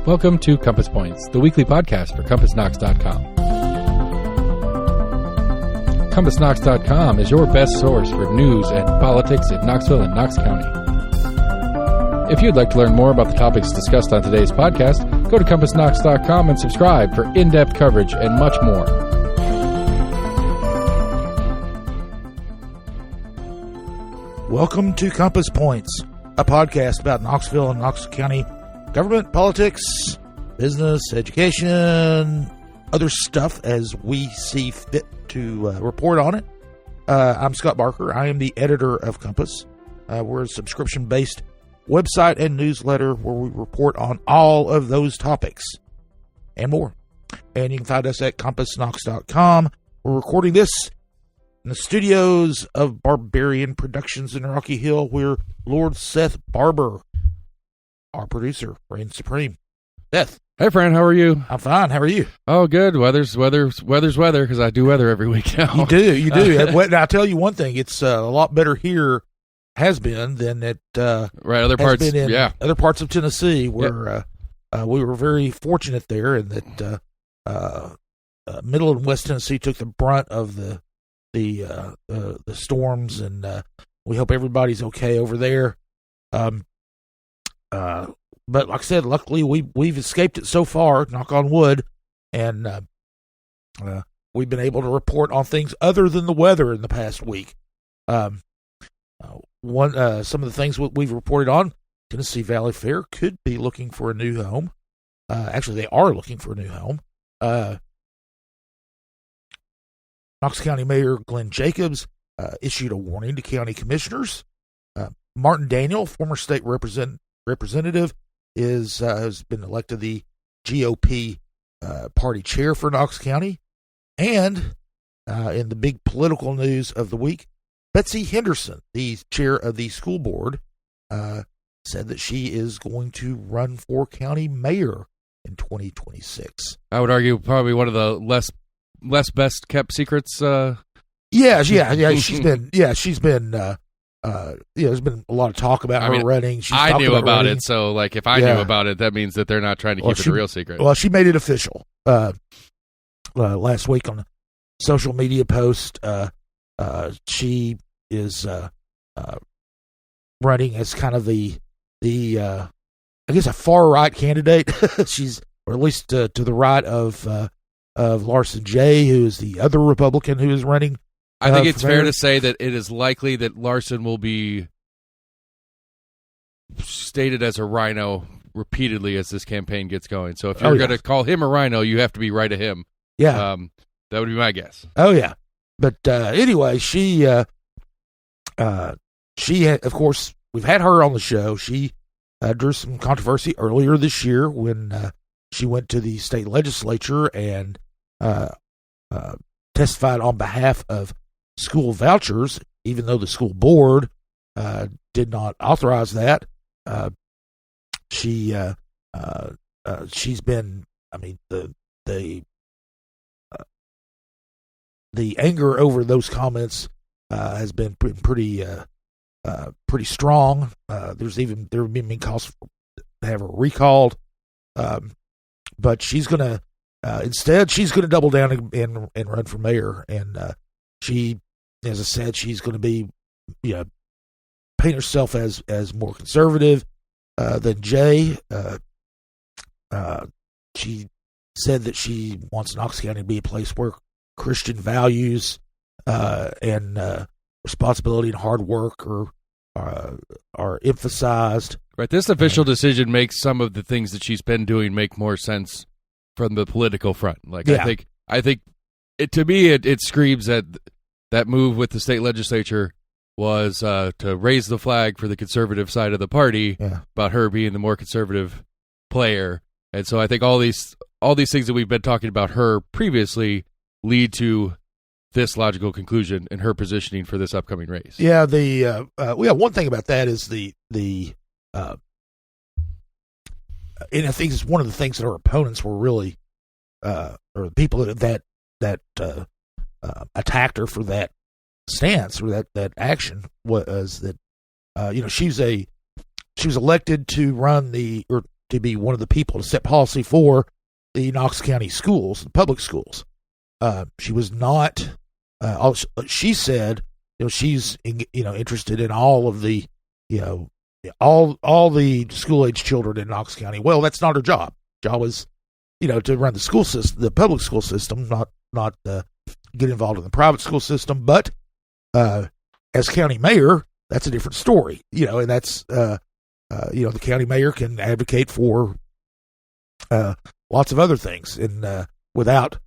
Welcome to Compass Points, the weekly podcast for CompassKnox.com. CompassKnox.com is your best source for news and politics in Knoxville and Knox County. If you'd like to learn more about the topics discussed on today's podcast, go to CompassKnox.com and subscribe for in-depth coverage and much more. Welcome to Compass Points, a podcast about Knoxville and Knox County government, politics, business, education, other stuff as we see fit to report on it. I'm Scott Barker. I am the editor of Compass. We're a subscription-based website and newsletter where we report on all of those topics and more. And you can find us at CompassKnox.com. We're recording this in the studios of Barbarian Productions in Rocky Hill, where Lord Seth Barber, our producer, reigns supreme. Seth. Hey, friend, how are you? I'm fine. How are you? Oh, good. Weather's weather, because I do weather every week now. You do. And I'll tell you one thing. It's a lot better here, has been, than it other parts, has been in other parts of Tennessee, where we were very fortunate there, and that Middle and West Tennessee took the brunt of the storms, and we hope everybody's okay over there. But like I said, luckily we've escaped it so far, knock on wood, and we've been able to report on things other than the weather in the past week. Some of the things we've reported on: Tennessee Valley Fair could be looking for a new home. Actually, they are looking for a new home. Knox County Mayor Glenn Jacobs issued a warning to county commissioners. Martin Daniel, former state representative, has been elected the GOP party chair for Knox County. And in the big political news of the week, Betsy Henderson, the chair of the school board, said that she is going to run for county mayor in 2026. I would argue probably one of the less best kept secrets. She's been. There's been a lot of talk about her running. I knew about it, so like if I knew about it, that means that they're not trying to keep it a real secret. Well, she made it official last week on a social media post. She is running as kind of the I guess a far right candidate. She's, or at least to the right of Larson J., who is the other Republican who is running. I think it's fair to say that it is likely that Larson will be stated as a rhino repeatedly as this campaign gets going. So if you're going to call him a rhino, you have to be right of him. Yeah. That would be my guess. Oh, yeah. But anyway, she of course, we've had her on the show. She drew some controversy earlier this year when she went to the state legislature and testified on behalf of school vouchers, even though the school board did not authorize that. She's been, the anger over those comments has been pretty strong. There have been calls to have her recalled, but she's gonna double down and run for mayor. And she, as I said, she's going to be, paint herself as more conservative than Jay. She said that she wants Knox County to be a place where Christian values and responsibility and hard work are emphasized. Right. This official decision makes some of the things that she's been doing make more sense from the political front. I think it, to me, it screams that move with the state legislature was to raise the flag for the conservative side of the party, about her being the more conservative player. And so I think all these things that we've been talking about her previously lead to this logical conclusion in her positioning for this upcoming race. Yeah, one thing about that is and I think it's one of the things that our opponents were really, or the people that attacked her for that stance or that action was that, she was elected to run to be one of the people to set policy for the Knox County schools, the public schools. She was not. She said, she's interested in all of the, all the school age children in Knox County. Well, that's not her job. Job is, to run the school system, the public school system, not get involved in the private school system. But as county mayor, that's a different story. And that's the county mayor can advocate for lots of other things, and without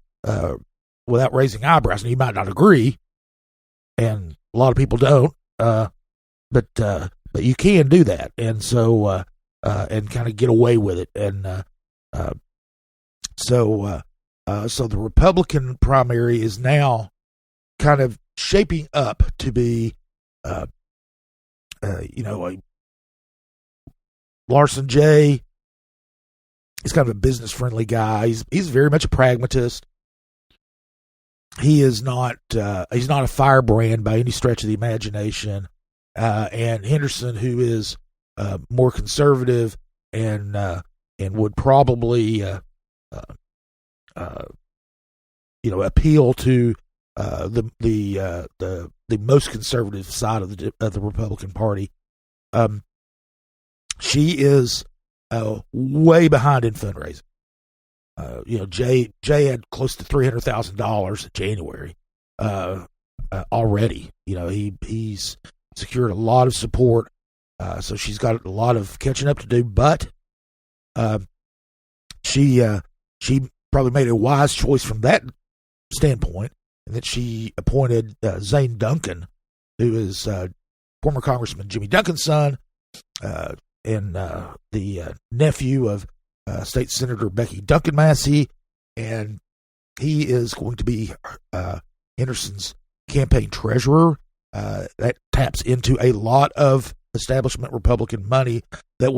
raising eyebrows. And you might not agree, and a lot of people don't, but you can do that, and so and kind of get away with it, and so the Republican primary is now kind of shaping up to be, Larson J. He's kind of a business-friendly guy. He's very much a pragmatist. He is not. He's not a firebrand by any stretch of the imagination. And Henderson, who is more conservative and would probably appeal to the most conservative side of the Republican Party. She is way behind in fundraising. Jay had close to $300,000 in January already. He's secured a lot of support, so she's got a lot of catching up to do. But she probably made a wise choice from that standpoint, and that she appointed Zane Duncan, who is former Congressman Jimmy Duncan's son, and the nephew of State Senator Becky Duncan Massey, and he is going to be Henderson's campaign treasurer. That taps into a lot of establishment Republican money that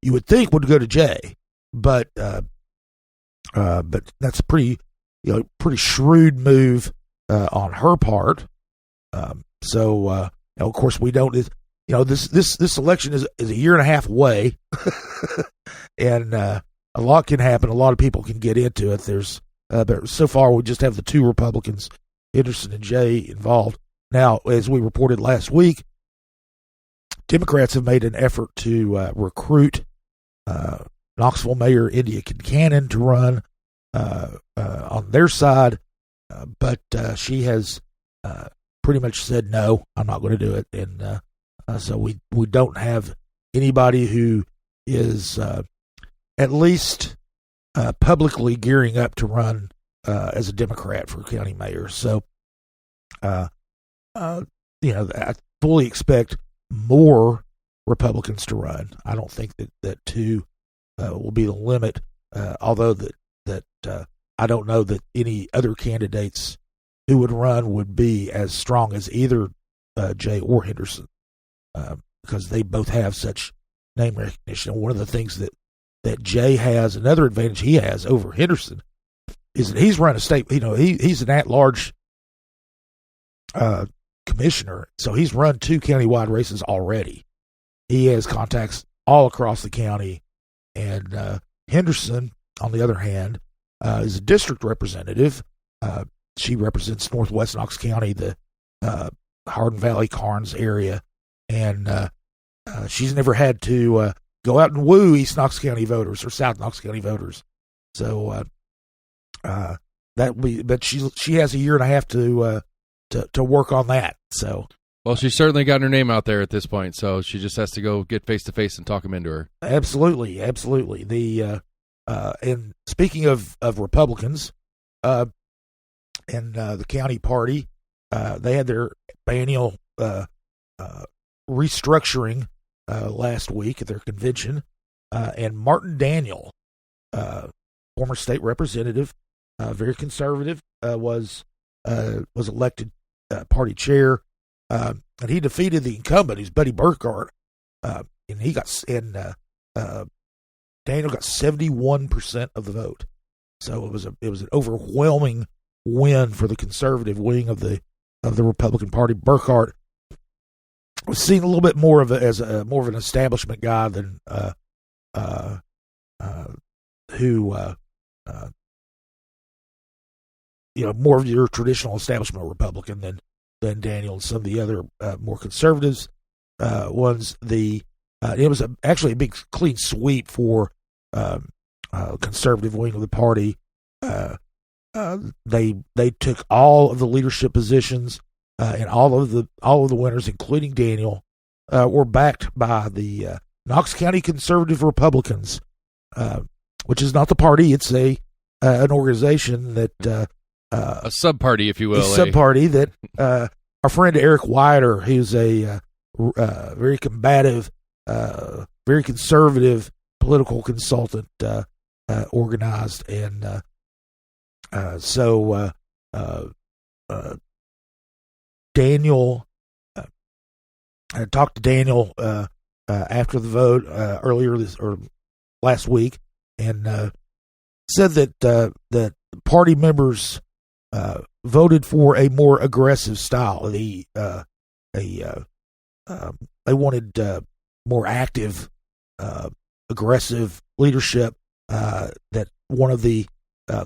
you would think would go to Jay, but that's a pretty shrewd move on her part. So of course we don't. This election is a year and a half away, and a lot can happen. A lot of people can get into it. But so far we just have the two Republicans, Henderson and Jay, involved. Now, as we reported last week, Democrats have made an effort to recruit Knoxville Mayor India Kincannon to run on their side, but she has pretty much said, no, I'm not going to do it. And so we don't have anybody who is at least publicly gearing up to run as a Democrat for county mayor. So, I fully expect more Republicans to run. I don't think that two will be the limit, although that I don't know that any other candidates who would run would be as strong as either Jay or Henderson, because they both have such name recognition. And one of the things that Jay has, another advantage he has over Henderson, is that he's run a state. He's an at-large commissioner, so he's run two countywide races already. He has contacts all across the county, and Henderson, on the other hand, is a district representative. She represents Northwest Knox County, the Hardin Valley, Carnes area, and she's never had to go out and woo East Knox County voters or South Knox County voters. So but she has a year and a half to work on that. So, well, she's certainly gotten her name out there at this point, so she just has to go get face to face and talk them into her. Absolutely. The and speaking of Republicans, and the county party, they had their biennial restructuring last week at their convention, and Martin Daniel, former state representative, very conservative, was elected party chair, and he defeated the incumbent, who's Buddy Burkhart, and Daniel got 71% of the vote. So it was an overwhelming win for the conservative wing of the Republican Party. Burkhart was seen a little bit more of more of an establishment guy than who more of your traditional establishment Republican than Daniel and some of the other more conservatives ones. It was actually a big clean sweep for conservative wing of the party. They took all of the leadership positions, and all of the winners, including Daniel, were backed by the Knox County Conservative Republicans, which is not the party; it's an organization that a sub party, if you will, a sub party that our friend Eric Wider, who's a very combative, very conservative political consultant, organized, and so Daniel. I talked to Daniel after the vote earlier last week, and said that party members voted for a more aggressive style. They wanted more active, aggressive leadership. That one of the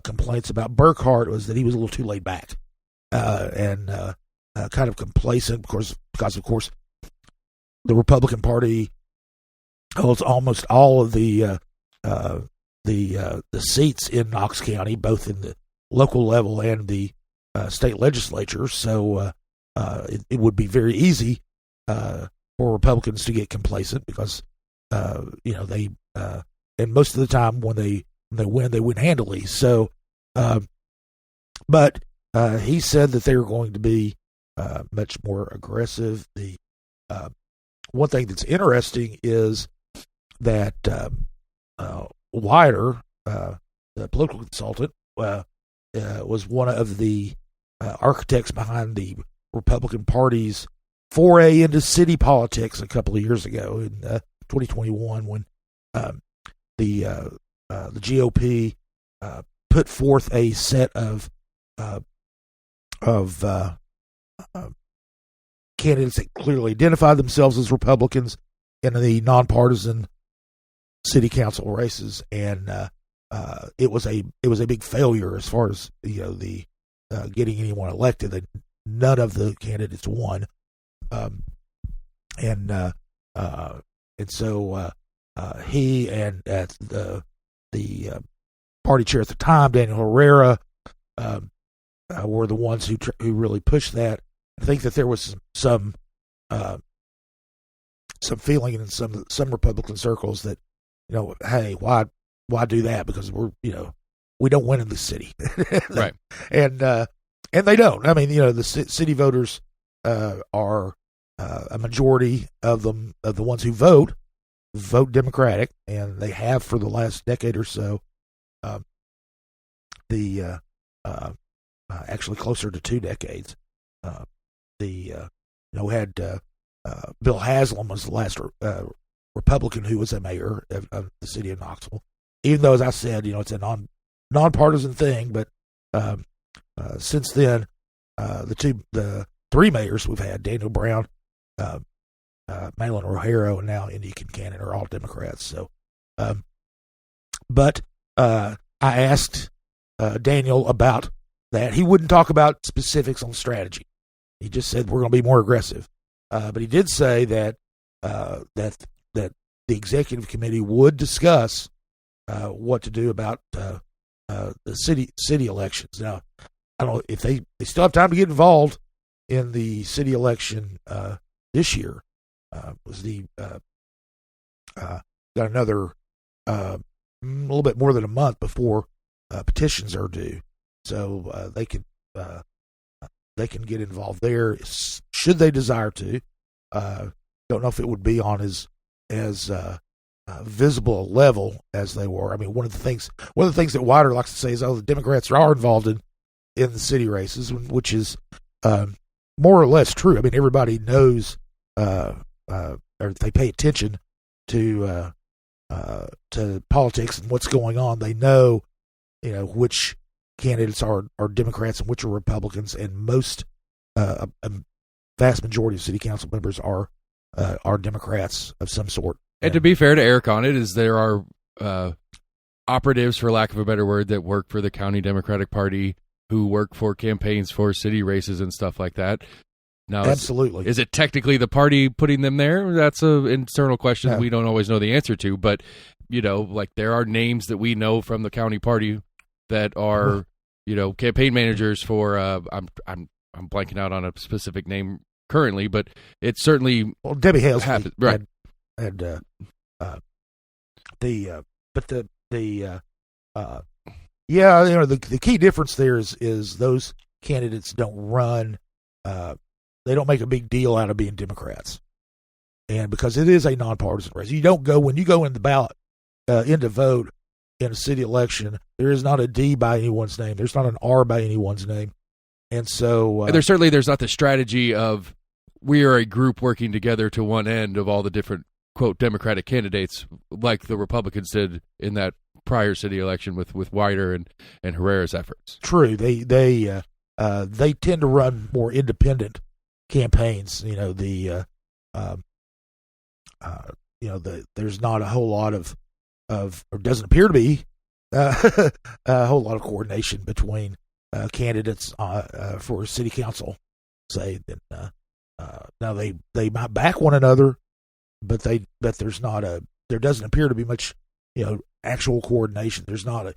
complaints about Burkhart was that he was a little too laid back and kind of complacent, because of course the Republican Party holds almost all of the seats in Knox County, both in the local level and the state legislature. So it would be very easy for Republicans to get complacent, because they and most of the time when they win handily. So, but he said that they were going to be much more aggressive. The one thing that's interesting is that Wider, the political consultant, was one of the architects behind the Republican Party's foray into city politics a couple of years ago in 2021, when the GOP put forth a set of candidates that clearly identified themselves as Republicans in the nonpartisan city council races, and it was a big failure as far as the getting anyone elected. None of the candidates won, and so he and the party chair at the time, Daniel Herrera, were the ones who really pushed that. I think that there was some feeling in some Republican circles that, hey, why do that? Because we don't win in the city, right? And they don't. I mean, the city voters are a majority of them, of the ones who vote Democratic, and they have for the last decade or so. Actually closer to 2 decades. We had Bill Haslam was the last Republican who was a mayor of the city of Knoxville. Even though, as I said, it's a nonpartisan thing, but since then, the 3 mayors we've had, Daniel Brown, Malin O'Hara, and now Indy Kincannon, are all Democrats. So, but I asked Daniel about that. He wouldn't talk about specifics on strategy. He just said we're going to be more aggressive. But he did say that that the executive committee would discuss what to do about the city elections. Now, I don't know if they still have time to get involved in the city election this year. Got another a little bit more than a month before petitions are due, so they can get involved there should they desire to. Don't know if it would be on as visible a level as they were. I mean, one of the things that Wider likes to say is, the Democrats are involved in the city races, which is more or less true. I mean, everybody knows, or they pay attention to politics and what's going on. They know, which candidates are Democrats and which are Republicans, and most, a vast majority of city council members are Democrats of some sort. And to be fair to Eric on it, is there are operatives, for lack of a better word, that work for the county Democratic Party, who work for campaigns for city races and stuff like that. Now, absolutely. Is it technically the party putting them there? That's an internal question we don't always know the answer to. But, like there are names that we know from the county party that are, campaign managers for, I'm blanking out on a specific name currently, but it's certainly Debbie Hales happened, right? The key difference there is those candidates don't run. They don't make a big deal out of being Democrats, and because it is a nonpartisan race, when you go in the ballot in to vote in a city election, there is not a D by anyone's name. There's not an R by anyone's name, and so and there's not the strategy of we are a group working together to one end of all the different quote Democratic candidates like the Republicans did in that prior city election with Wider and Herrera's efforts. True, they tend to run more independent campaigns. There's not a whole lot of or doesn't appear to be a whole lot of coordination between candidates for city council. Say that now they might back one another, but there doesn't appear to be much actual coordination. There's not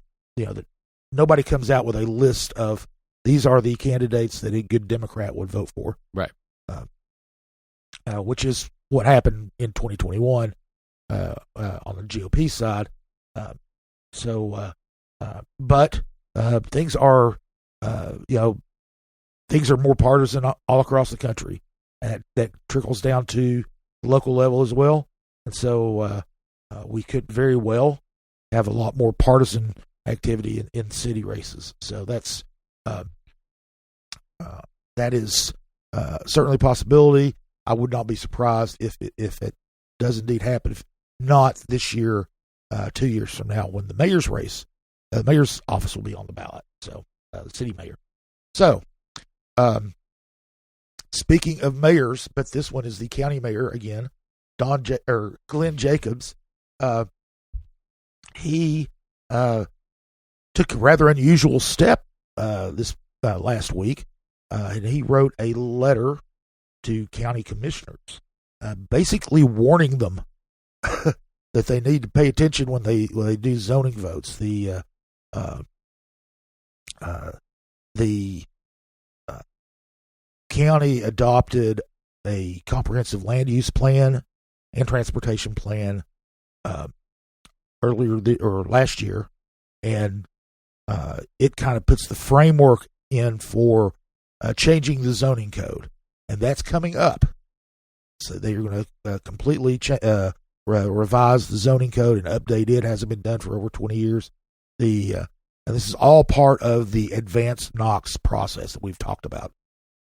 nobody comes out with a list of these are the candidates that a good Democrat would vote for, right? Which is what happened in 2021 on the GOP side. But things are things are more partisan all across the country, and that trickles down to the local level as well. And so we could very well have a lot more partisan activity in city races. So that is certainly a possibility. I would not be surprised if it does indeed happen. If not this year, 2 years from now, when the mayor's race, the mayor's office will be on the ballot. So the city mayor. So speaking of mayors, but this one is the county mayor again, Glenn Jacobs. He took a rather unusual step this last week, and he wrote a letter to county commissioners, basically warning them that they need to pay attention when they do zoning votes. The county adopted a comprehensive land use plan and transportation plan last year, and it kind of puts the framework in for changing the zoning code, and that's coming up. So they're going to completely revise the zoning code and update it. Hasn't been done for over 20 years. And this is all part of the advanced Knox process that we've talked about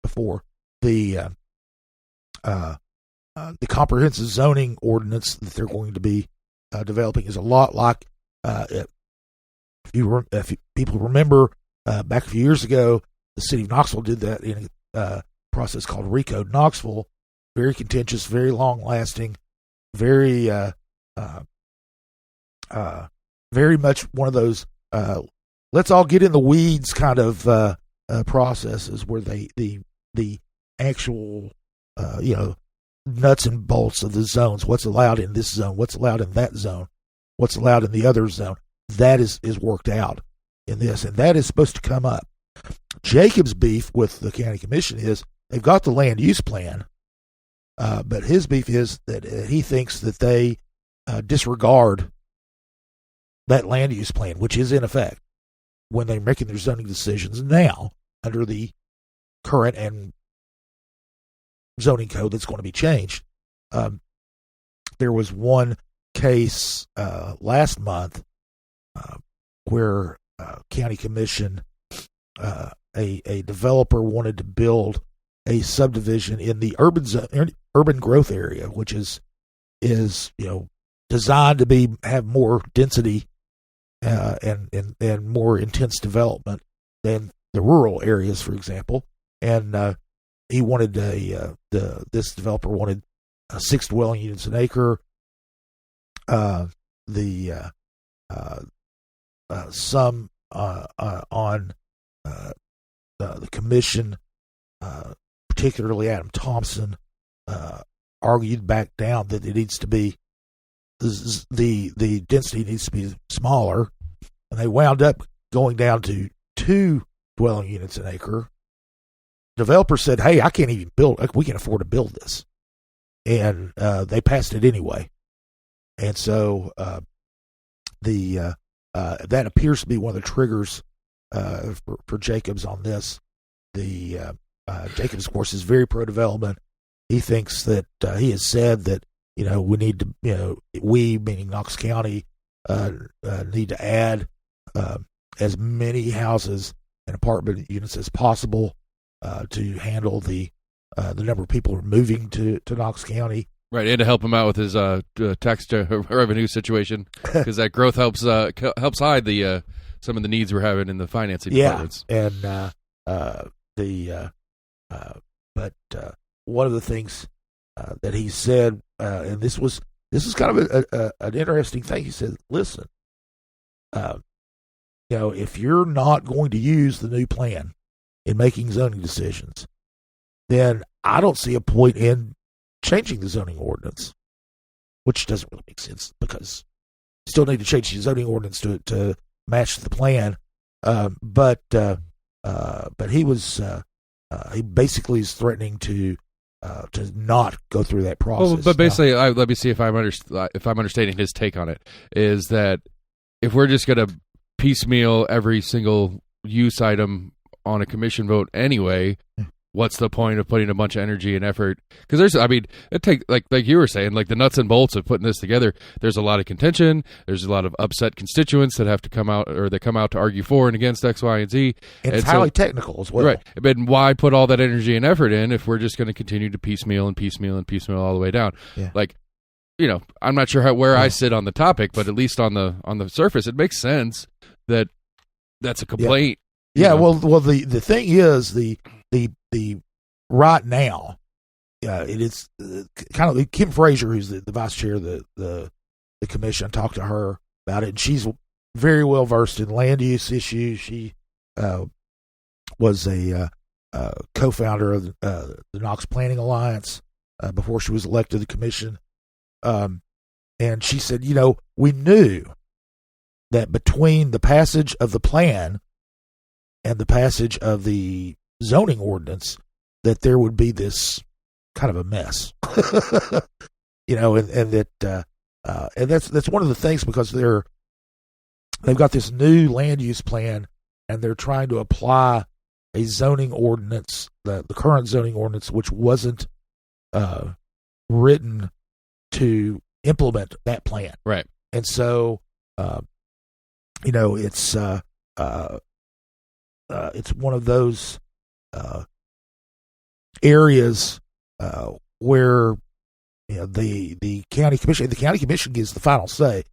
before. The comprehensive zoning ordinance that they're going to be developing is a lot like if people remember back a few years ago, the city of Knoxville did that in a process called Recode Knoxville. Very contentious, very long-lasting, very much one of those let's all get in the weeds kind of processes where the actual nuts and bolts of the zones, what's allowed in this zone, what's allowed in that zone, what's allowed in the other zone, that is worked out in this, and that is supposed to come up. Jacob's beef with the county commission is they've got the land use plan, but his beef is that he thinks that they disregard that land use plan, which is in effect when they're making their zoning decisions now under the current and zoning code that's going to be changed. There was one case last month where county commission, a developer wanted to build a subdivision in the urban growth area, which is designed to have more density and more intense development than the rural areas, for example. And he wanted this developer wanted 6 dwelling units an acre. The some on the commission, particularly Adam Thompson, argued back down that it needs to be the density needs to be smaller, and they wound up going down to 2 dwelling units an acre. Developers said, "Hey, I can't even build. We can afford to build this," and they passed it anyway. And so that appears to be one of the triggers for Jacobs on this. Jacobs, of course, is very pro-development. He thinks that he has said that we need to, we, meaning Knox County, need to add as many houses and apartment units as possible to handle the number of people who are moving to Knox County. Right, and to help him out with his tax revenue situation, because that growth helps hide the some of the needs we're having in the financing departments. And but one of the things that he said, and this is kind of an interesting thing. He said, "Listen, if you're not going to use the new plan in making zoning decisions, then I don't see a point in changing the zoning ordinance," which doesn't really make sense because you still need to change the zoning ordinance to match the plan. But he was he basically is threatening to not go through that process. Well, but basically, let me see if I'm understanding his take on it. Is that if we're just going to piecemeal every single use item on a commission vote anyway, what's the point of putting a bunch of energy and effort? Because it takes like you were saying, like the nuts and bolts of putting this together. There's a lot of contention. There's a lot of upset constituents that have to come out, or they come out to argue for and against X, Y, and Z. And it's highly technical as well. Right. But why put all that energy and effort in if we're just going to continue to piecemeal all the way down? Yeah. Like, I'm not sure where I sit on the topic, but at least on the surface, it makes sense that that's a complaint. Yeah. Well, the thing is the right now, it is kind of Kim Fraser, who's the vice chair of the commission. I talked to her about it, and she's very well versed in land use issues. She was a co-founder of the Knox Planning Alliance before she was elected to the commission. And she said, we knew that between the passage of the plan and the passage of the zoning ordinance, that there would be this kind of a mess, and that's one of the things, because they've got this new land use plan, and they're trying to apply a zoning ordinance, the current zoning ordinance, which wasn't written to implement that plan. Right. And so, it's one of those areas where the county commission gives the final say.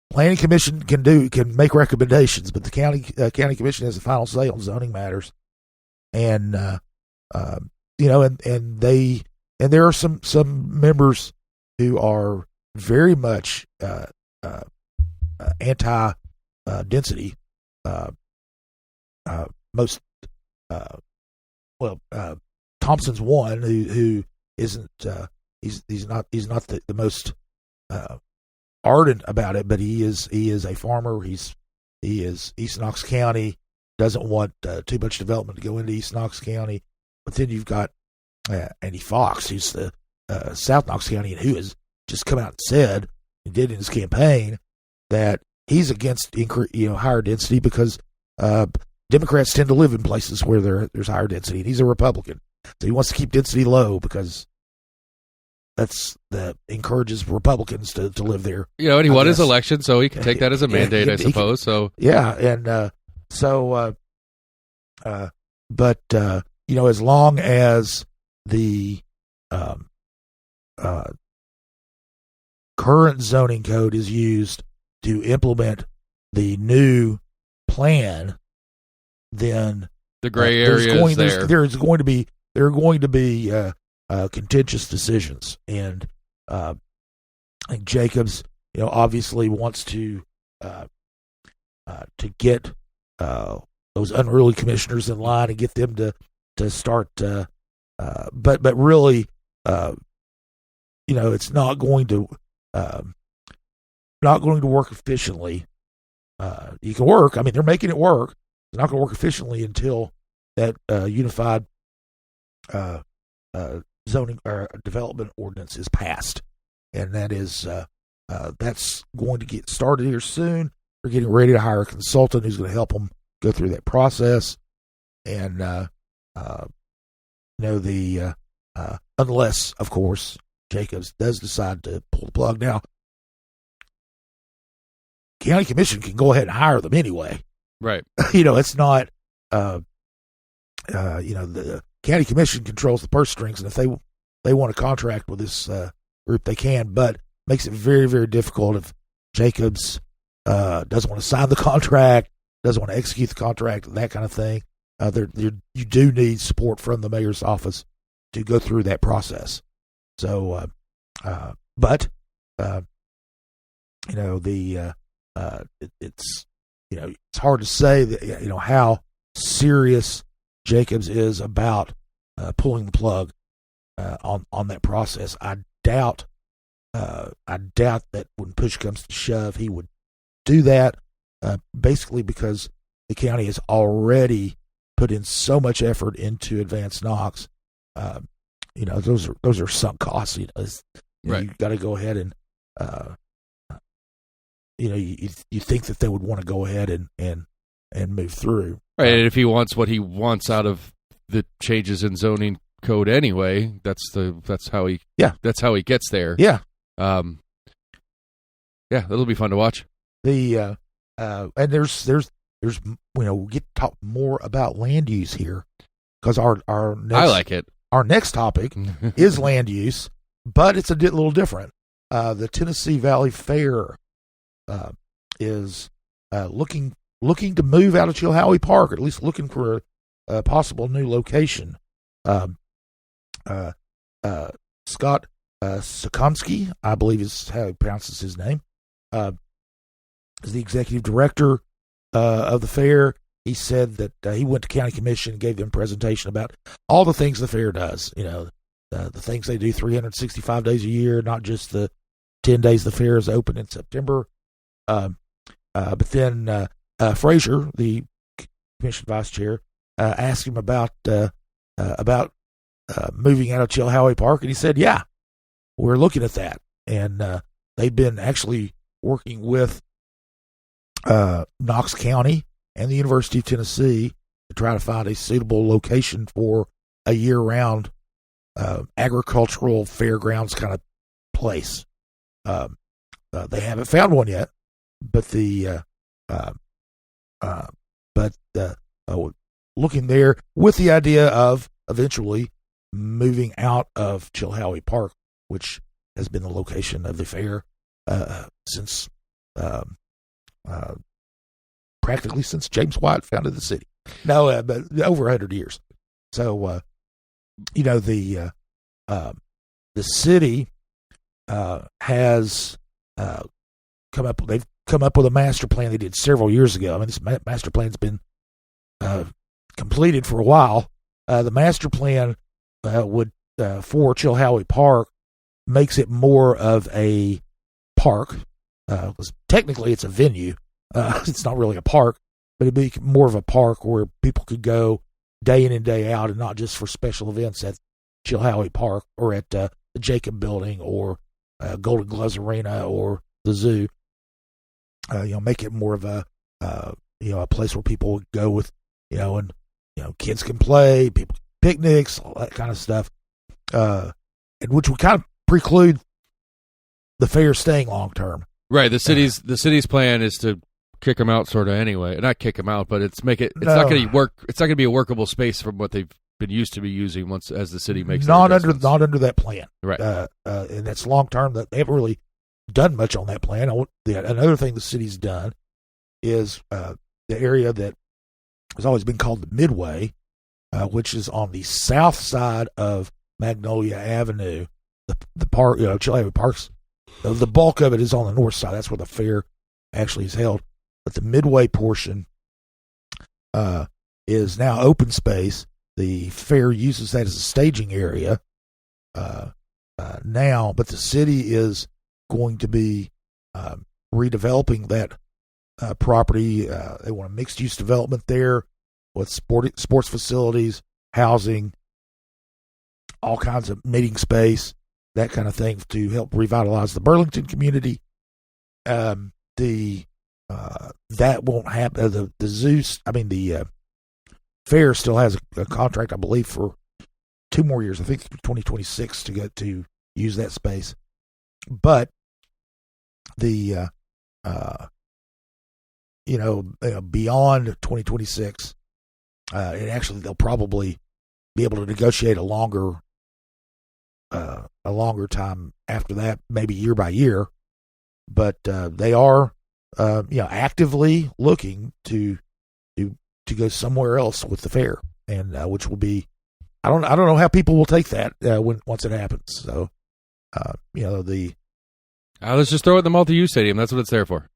Planning commission can make recommendations, but the county commission has the final say on zoning matters. And and there are some members who are very much anti density. Thompson's one who isn't he's not the most ardent about it, but he is a farmer. He is East Knox County, doesn't want too much development to go into East Knox County. But then you've got Andy Fox, who's the South Knox County, and who has just come out and said, he did in his campaign, that he's against higher density because Democrats tend to live in places where there's higher density, and he's a Republican, so he wants to keep density low because that encourages Republicans to live there. And he won his election, so he can take that as a mandate, I suppose. So but as long as the current zoning code is used to implement the new plan, then the gray area is there. There are going to be contentious decisions, and I think Jacobs, obviously wants to to get those unruly commissioners in line and get them to start. But really, it's not going to work efficiently. You can work. I mean, they're making it work. It's not going to work efficiently until that unified zoning or development ordinance is passed, and that's going to get started here soon. They're getting ready to hire a consultant who's going to help them go through that process, and unless, of course, Jacobs does decide to pull the plug. Now, county commission can go ahead and hire them anyway. Right. It's not. The county commission controls the purse strings, and if they want to contract with this group, they can. But it makes it very, very difficult if Jacobs doesn't want to sign the contract, doesn't want to execute the contract, that kind of thing. You do need support from the mayor's office to go through that process. So, it's hard to say that how serious Jacobs is about pulling the plug on that process. I doubt that when push comes to shove, he would do that. Basically, because the county has already put in so much effort into Advance Knox. Those are sunk costs. Right. You got to go ahead and you think that they would want to go ahead and move through. Right, and if he wants what he wants out of the changes in zoning code anyway, that's how he gets there. Yeah. That'll be fun to watch. And there's we get to talk more about land use here, because our next, I like it. Our next topic is land use, but it's a little different. The Tennessee Valley Fair is looking to move out of Chilhowie Park, or at least looking for a possible new location. Scott Sokonski, I believe is how he pronounces his name, is the executive director of the fair. He said that he went to county commission and gave them a presentation about all the things the fair does. The things they do 365 days a year, not just the 10 days the fair is open in September. But then Frazier, the commission vice chair, asked him about moving out of Chilhowie Park, and he said, "Yeah, we're looking at that." And they've been actually working with Knox County and the University of Tennessee to try to find a suitable location for a year-round agricultural fairgrounds kind of place. They haven't found one yet, but looking there with the idea of eventually moving out of Chilhowie Park, which has been the location of the fair since practically since James White founded the city. No, but over 100 years. So, the city has come up. They've come up with a master plan they did several years ago. I mean, this master plan's been completed for a while. The master plan would for Chilhowie Park makes it more of a park, because technically it's a venue. It's not really a park, but it'd be more of a park where people could go day in and day out, and not just for special events at Chilhowie Park or at the Jacob Building or Golden Gloves Arena or the zoo. Make it more of a place where people would go with, and kids can play, people picnics, all that kind of stuff, and which would kind of preclude the fair staying long term. Right. The city's plan is to kick them out, sort of. Anyway, not kick them out, but it's not going to work. It's not going to be a workable space from what they've been used to be using once as the city makes not under that plan. Right. And that's long term. That they haven't really done much on that plan. Another thing the city's done is the area that has always been called the Midway, which is on the south side of Magnolia Avenue. The park, Chilhowie Park's, the bulk of it is on the north side. That's where the fair actually is held. but the midway portion is now open space. The fair uses that as a staging area now, but the city is going to be redeveloping that property. They want a mixed-use development there with sports facilities, housing, all kinds of meeting space, that kind of thing to help revitalize the Burlington community. That won't happen. The fair still has a contract, I believe, for 2 more years. I think 2026 to get to use that space. But the beyond 2026, and actually they'll probably be able to negotiate a longer time after that, maybe year by year. But they are actively looking to go somewhere else with the fair, and which will be, I don't know how people will take that once it happens. So let's just throw it in the multi-use stadium. That's what it's there for.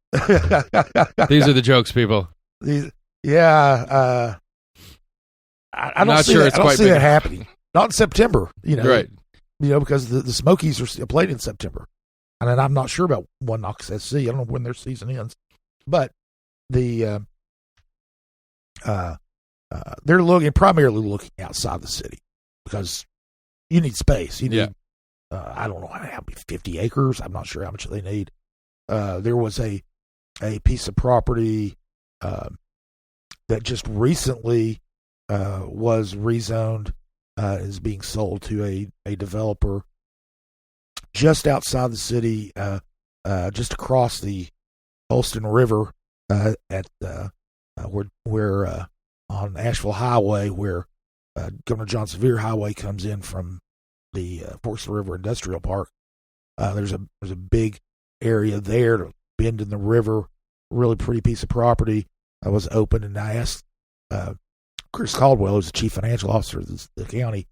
These are the jokes, people. I don't see that happening. Not in September, right? Because the Smokies are played in September, and then I'm not sure about One Knox SC. I don't know when their season ends, but they're primarily looking outside the city because you need space. You need I don't know how many, 50 acres. I'm not sure how much they need. There was a piece of property that just recently was rezoned, is being sold to a developer just outside the city, just across the Holston River at where on Asheville Highway, where Governor John Sevier Highway comes in from the Forest River Industrial Park. There's a big area there to bend in the river. Really pretty piece of property. I was open, and I asked Chris Caldwell, who's the chief financial officer of the county,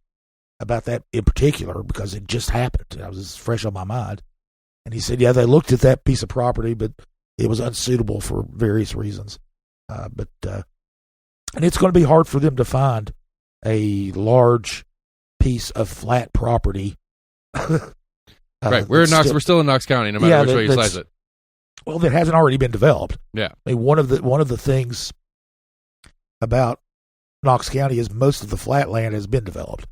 about that in particular because it just happened. I was fresh on my mind, and he said, "Yeah, they looked at that piece of property, but it was unsuitable for various reasons. And it's going to be hard for them to find a large piece of flat property." Right, we're still in Knox County, no matter which way you slice it. Well, that hasn't already been developed. Yeah, I mean, one of the things about Knox County is most of the flat land has been developed,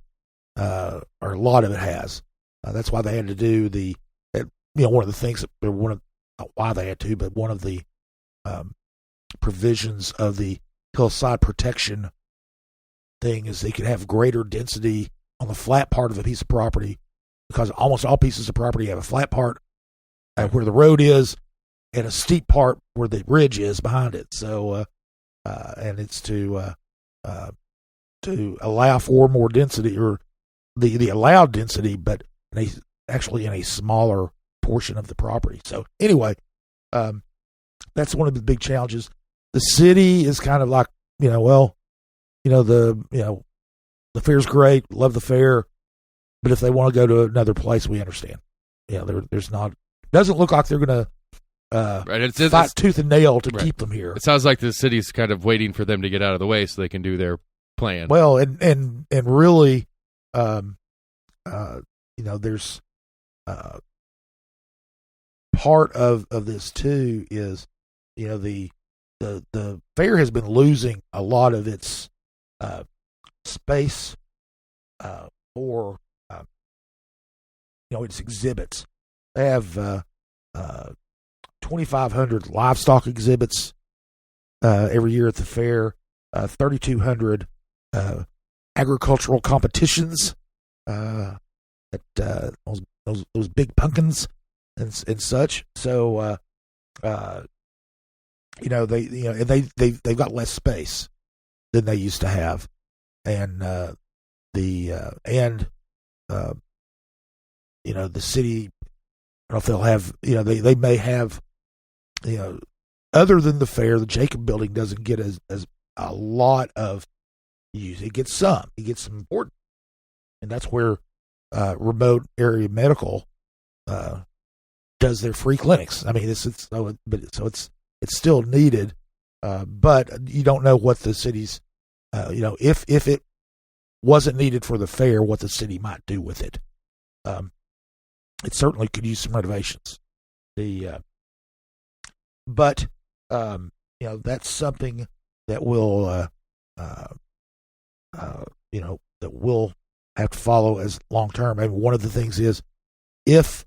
or a lot of it has. That's why they had to do one of the things, not why they had to, but one of the provisions of the hillside protection thing is they could have greater density on the flat part of a piece of property, because almost all pieces of property have a flat part where the road is and a steep part where the ridge is behind it. So, and it's to allow for more density, or the allowed density, but actually in a smaller portion of the property. So anyway, that's one of the big challenges. The city is kind of like, the fair's great, love the fair, but if they want to go to another place, we understand. There's not, doesn't look like they're going to fight tooth and nail to keep them here. It sounds like the city's kind of waiting for them to get out of the way so they can do their plan. Well, and really, there's part of this too is, the fair has been losing a lot of its space for its exhibits. They have 2,500 livestock exhibits every year at the fair, 3,200 agricultural competitions, at those big pumpkins and such. So they've got less space than they used to have, and the city, I don't know if they'll have, they may have, other than the fair, the Jacob Building doesn't get as a lot of use. It gets some important, and that's where remote area medical does their free clinics. I mean, it's still needed, But you don't know what the city's, if it wasn't needed for the fair, what the city might do with it. It certainly could use some renovations. But that's something that will, that will have to follow as long term. And one of the things is, if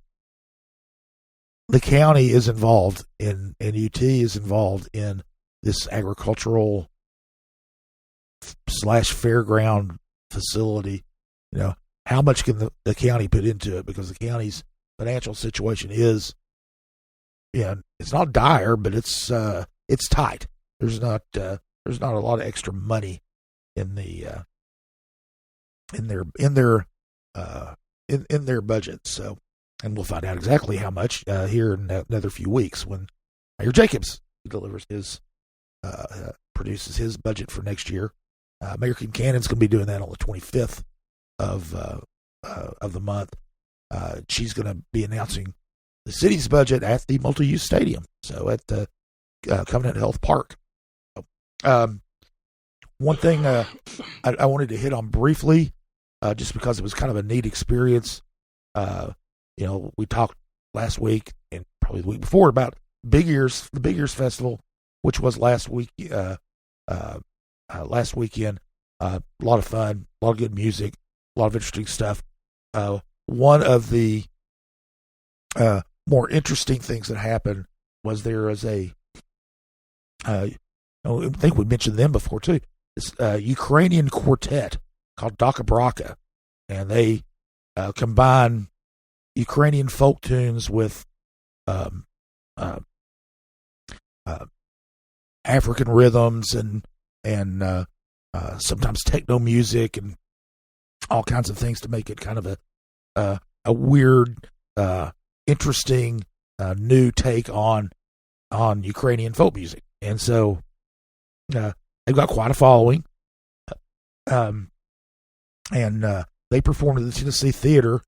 the county is involved in, and UT is involved in this agricultural / fairground facility, how much can the county put into it? Because the county's financial situation is, it's not dire, but it's tight. There's not a lot of extra money in their budget. So, and we'll find out exactly how much here in another few weeks when Mayor Jacobs delivers produces his budget for next year. Mayor Kincannon's going to be doing that on the 25th of the month. She's going to be announcing the city's budget at the multi-use stadium, so at the Covenant Health Park. One thing I wanted to hit on briefly, just because it was kind of a neat experience. We talked last week and probably the week before about the Big Ears Festival, which was last week. Last weekend, a lot of fun, a lot of good music, a lot of interesting stuff. One of the more interesting things that happened was there is I think we mentioned them before too. This Ukrainian quartet called Daka Braka, and they combine Ukrainian folk tunes with African rhythms and sometimes techno music and all kinds of things to make it kind of a weird, interesting new take on Ukrainian folk music. And so they've got quite a following. And they performed at the Tennessee Theater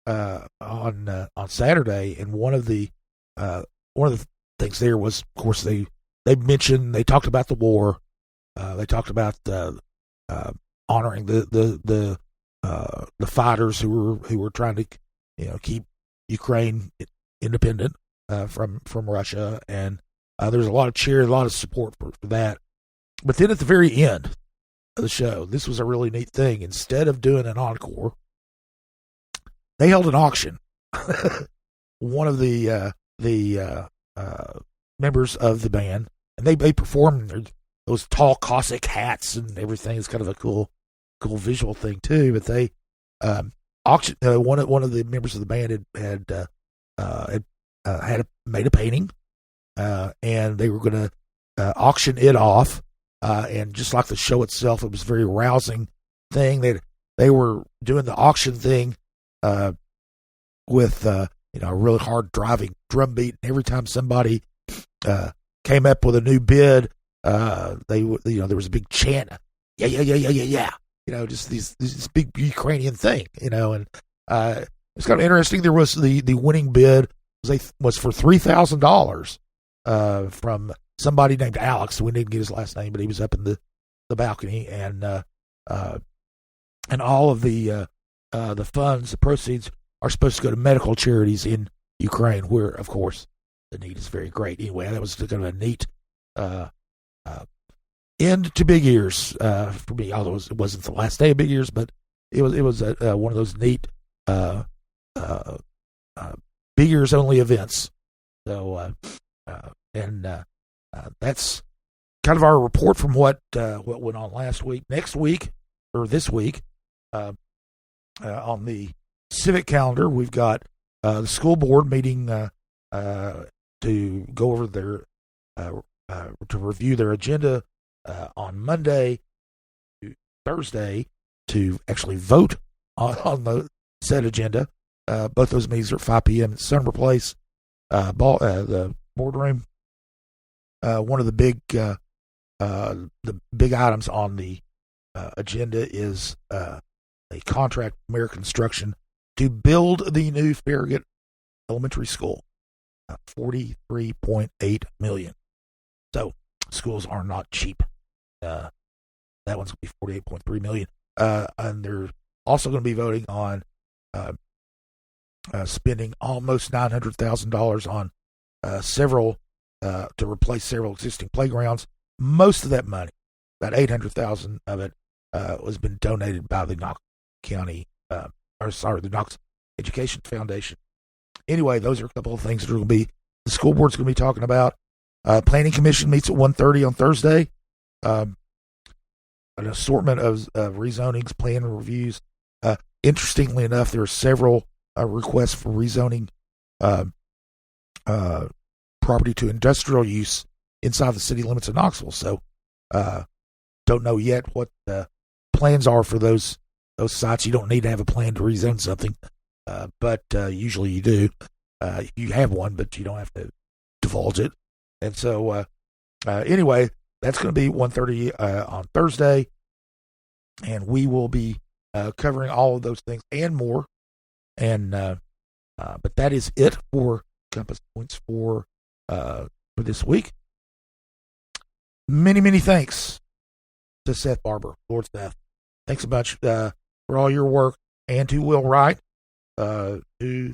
on Saturday, and one of the things there was, of course, they talked about the war. They talked about honoring the fighters who were trying to keep Ukraine independent from Russia, and there's a lot of cheer, a lot of support for that. But then at the very end of the show, this was a really neat thing. Instead of doing an encore, they held an auction. One of the members of the band, and they performed those tall Cossack hats and everything. It's kind of a cool visual thing too. But they auctioned. One of the members of the band had made a painting, and they were going to auction it off. And just like the show itself, it was a very rousing thing. They were doing the auction thing with a really hard driving drum beat. And every time somebody came up with a new bid, there was a big chant, yeah. Just this big Ukrainian thing, and it's kind of interesting. There was the winning bid was for $3,000 from somebody named Alex. We didn't get his last name, but he was up in the balcony, and all of the funds, the proceeds, are supposed to go to medical charities in Ukraine, where, of course, the need is very great. Anyway, that was kind of a neat end to Big Ears for me. Although it wasn't the last day of Big Ears, but it was one of those neat Big Ears only events. So that's kind of our report from what went on last week. Next week, or this week, on the civic calendar, we've got the school board meeting to go over their to review their agenda on Monday to Thursday to actually vote on the said agenda. Both those meetings are at 5 p.m. at Summer Place, the boardroom. One of the big items on the agenda is a contract with American Construction to build the new Farragut Elementary School, $43.8 million. So schools are not cheap. That one's going to be $48.3 million. And they're also going to be voting on spending almost $900,000 on several to replace several existing playgrounds. Most of that money, about $800,000 of it, has been donated by the Knox County, the Knox Education Foundation. Anyway, those are a couple of things that are going to be the school board's going to be talking about. Planning Commission meets at 1:30 on Thursday. An assortment of rezonings, plan reviews. Interestingly enough, there are several requests for rezoning property to industrial use inside the city limits of Knoxville. So, don't know yet what the plans are for those sites. You don't need to have a plan to rezone something, but usually you do. You have one, but you don't have to divulge it. And so, anyway, that's going to be 1:30 on Thursday, and we will be covering all of those things and more. And but that is it for Compass Points for this week. Many thanks to Seth Barber, Lord Seth. Thanks a bunch for all your work, and to Will Wright, who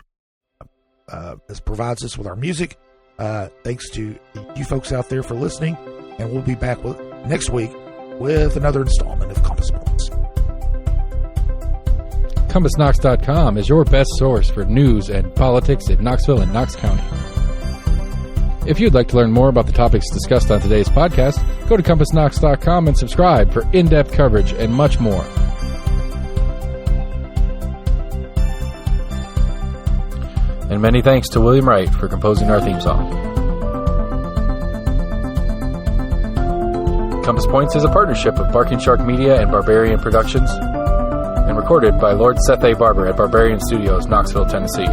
provides us with our music. Thanks to you folks out there for listening, and we'll be back next week with another installment of Compass Points. CompassKnox.com is your best source for news and politics in Knoxville and Knox County. If you'd like to learn more about the topics discussed on today's podcast, go to CompassKnox.com and subscribe for in-depth coverage and much more. And many thanks to William Wright for composing our theme song. Compass Points is a partnership of Barking Shark Media and Barbarian Productions, and recorded by Lord Seth A. Barber at Barbarian Studios, Knoxville, Tennessee.